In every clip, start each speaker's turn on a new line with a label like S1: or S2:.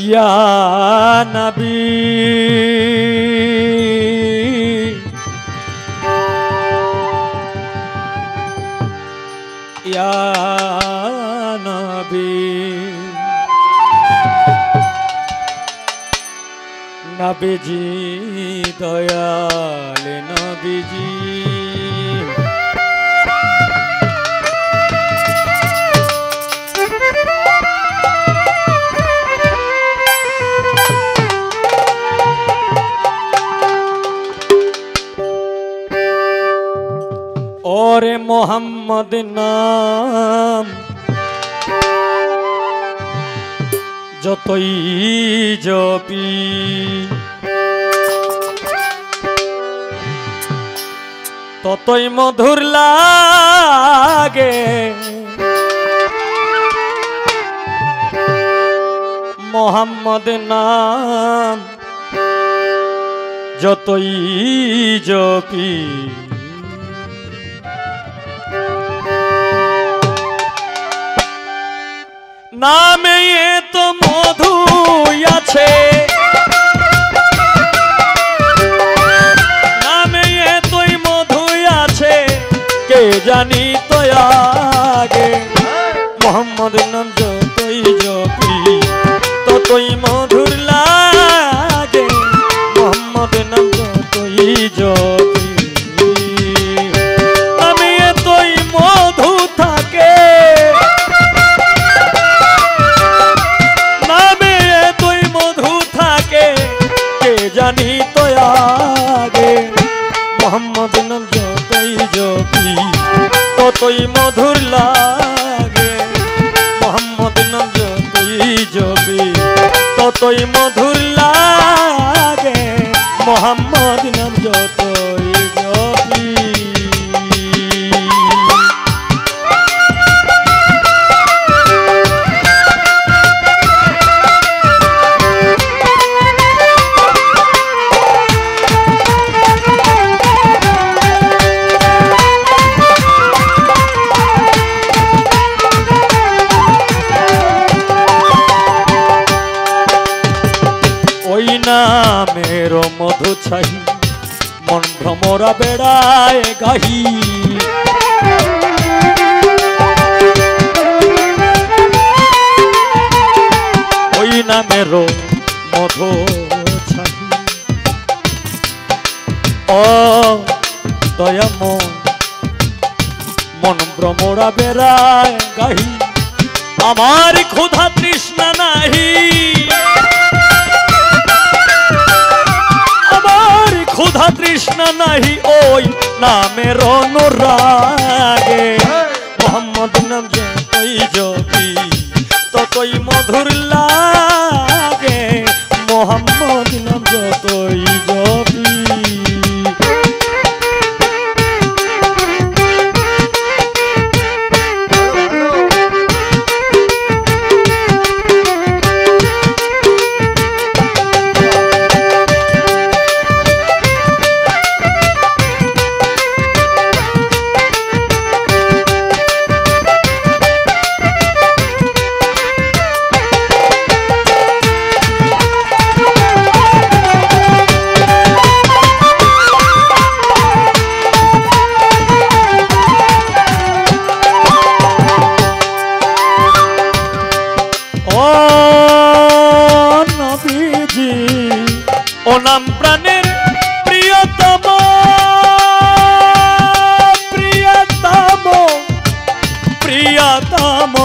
S1: या नबी या नबी नबीजी दयाल नबीजी और मोहम्मद नाम যতই জপি ততই মধুর লাগে মোহাম্মদ নাম যতই জপি नामे ये तो मधु आछे नामे ये तो मधु आछे के जानी तो आगे मोहम्मद नाम যতই জপি ততই মধুর লাগে মোহাম্মদ নাম যতই জপি নামে এতই মধু থাকে जानी तो आगे मोहम्मद नाम যতই জপি ততই মধুর লাগে মোহাম্মদ নাম যতই জপি ততই মধুর লাগে মোহাম্মদ নাম যতই জপি मेरो मधु छाही मन भ्रमरा बेड़ाए गाही ओई ना मेरो मधु छाही ओ दया मन भ्रमरा बेड़ाए गाही आमार क्षुधा तृष्णा नाही क्षुधा तृष्णा नहीं ओई नामेर अनुरागे मोहम्मद नाम যতই জপি ততই মধুর লাগে মোহাম্মদ নাম যতই জপি ओ नाम प्राणेर प्रियतम प्रियतम प्रियतम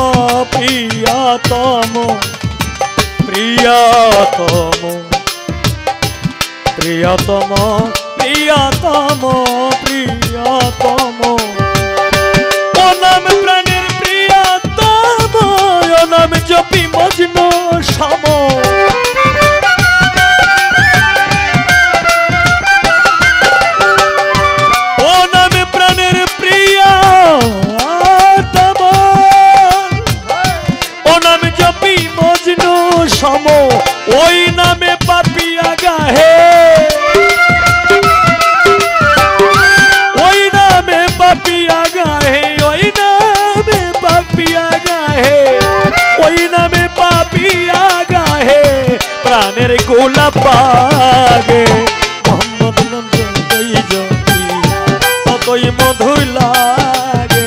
S1: प्रियतम प्रियतम प्रियतम प्रियतम प्रियतम ओ नाम प्राणेर प्रियतम ओ नाम जपी मजनू सम समो ओई नामे पापिया गाहे প্রাণের গোলাপ বাগে মোহাম্মদ নাম যতই জপি ততই মধুর লাগে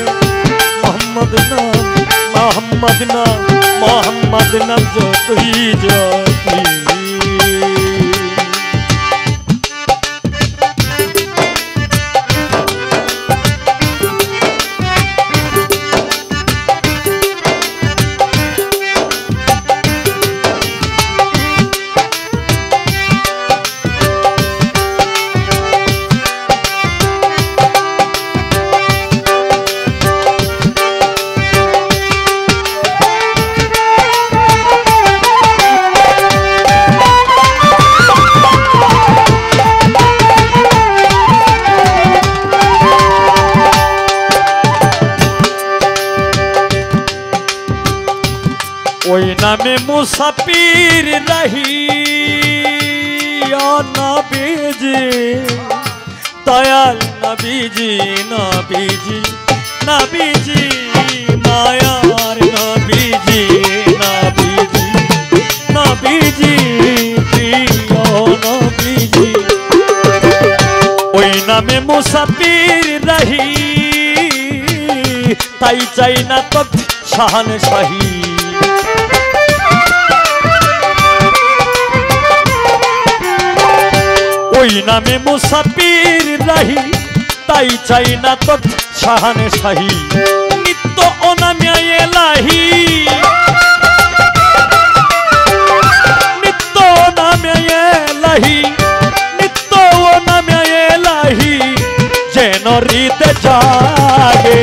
S1: মোহাম্মদ নাম যতই জপি ওই নামে মুসাফির রহি নবীজি দয়াল নবীজি নবীজি নবীজি মায়ার নবীজি নবীজি নবীজি প্রিয় নবীজি ওই নামে মুসাফির রহি তাই চাই না তো শাহান শাহী ওই নামে মুসাফির রহি তাই চাই না তো শাহান শাহী নিত্য অনামে এলাহি নিত্য নামে এলাহি নিত্য অনামে এলাহি যেন হৃদে জাগে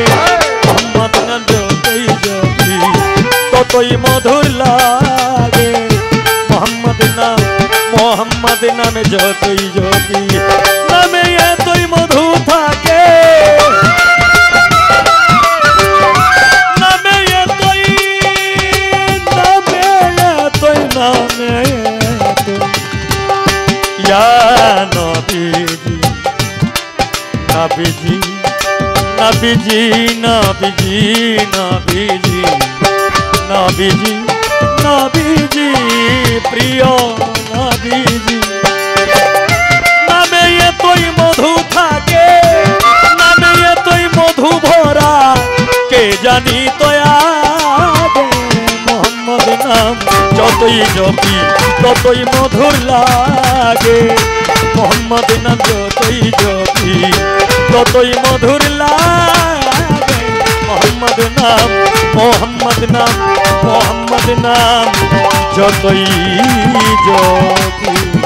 S1: মোহাম্মদ নাম যতই জপি ততই মধুর লাগে মোহাম্মদ নামে যতই জপি নামে এতই মধু থাকে নামে এতই ইয়া নবীজি নবীজি নবীজি নবীজি নবীজি নবীজি নবীজি প্রিয় নবীজি নামে এতই মধু থাকে নামে এতই মধু ভরা কে জানি তো আগে মোহাম্মদ নাম যতই জপি ততই মধুর লাগে মোহাম্মদ নাম যতই জপি ততই মধুর লাগে মোহাম্মদ নাম যতই জপি